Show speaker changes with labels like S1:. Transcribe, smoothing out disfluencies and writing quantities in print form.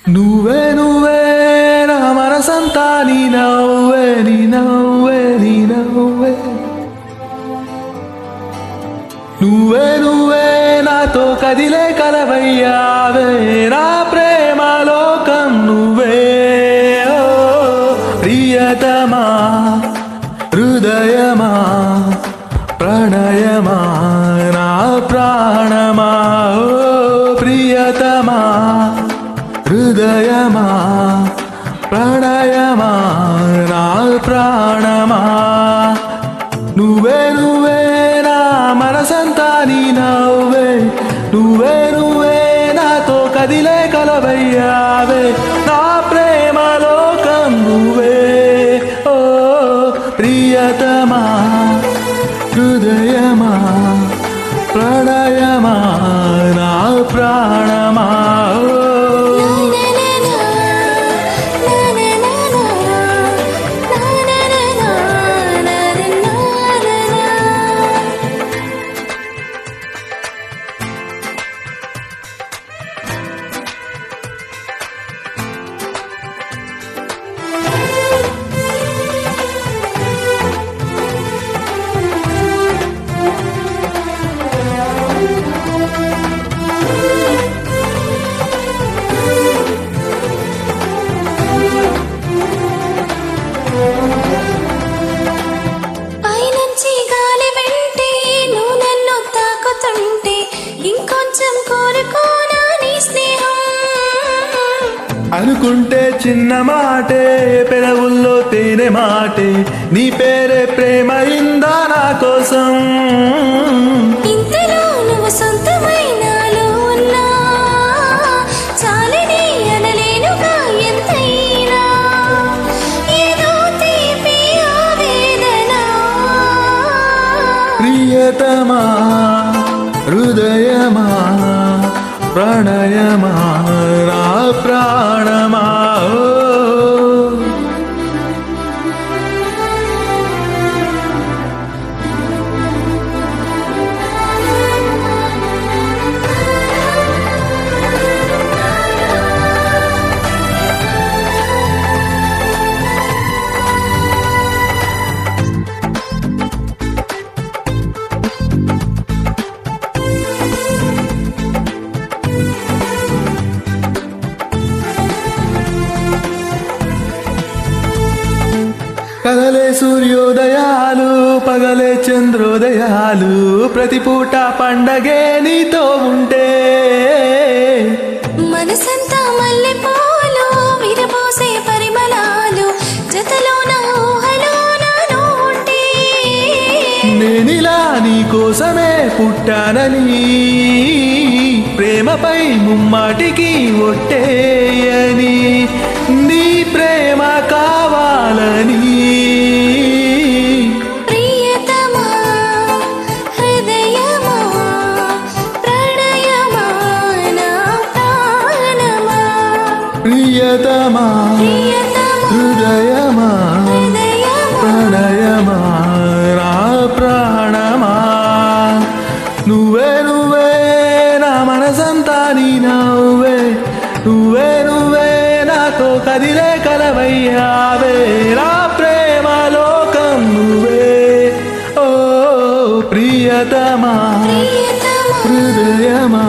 S1: నువ్వే నువ్వే నా మనసంతా నీ నవ్వే నీ నవ్వే నీ నవ్వే నువ్వే నువ్వే నాతో కదిలే కలవయ్యావే నా ప్రేమ లోకం నువ్వే ఓ ప్రియతమా హృదయమా ప్రణయమా నా ప్రాణమా ఓ ప్రియతమా హృదయమా ప్రణయమా నా ప్రాణమా నువ్వే నువ్వే నా మనసంతా నీ నవ్వే నువ్వే నువ్వే నాతో కదిలే కలవయ్యావే నా ప్రేమ లోకం నువ్వే ఓ ప్రియతమా హృదయమా ప్రణయమా నా ప్రాణమా
S2: పైనుంచి గాలి వెంటే నువ్వు నన్ను తాకుతుంటే ఇంకొంచెం కోరుకోనా నీ స్నేహం
S1: అనుకుంటే చిన్న మాటే పెదవుల్లో తేనె మాటే నీ పేరే ప్రేమ ఇందా నా కోసం
S2: ఇంతలో నువ్వు సొంతమైనాలో ఉన్నా చాలని అనలేనుగా ఎంతైనా ఏదో తీపి ఆవేదన
S1: ప్రియతమా హృదయమా ప్రణయమా నా ప్రాణమా ఓ. కదలే సూర్యోదయాలు పగలే చంద్రోదయాలు ప్రతి పూట పండగే నీతో ఉంటే
S2: మనసంతా మల్లెపూలు విరబోసే పరిమళాలు జతలో నా ఊహలో నాలో ఉంటే
S1: నేనిలా నీ కోసమే పుట్టానని ప్రేమపై ముమ్మాటికి ఒట్టేయని నీ ప్రేమ కావాలని
S2: ప్రియతమా హృదయమా ప్రణయమా నా ప్రాణమా
S1: ప్రియతమా హృదయమా ప్రణయమా నా ప్రాణమా నువ్వే నువ్వే నా మనసంతా నీ నవ్వే నువ్వే నువ్వే నాతో కదిలే కలవయ్యావే నా ప్రేమ లోకం నువ్వే ఓ ప్రియతమా హృదయమా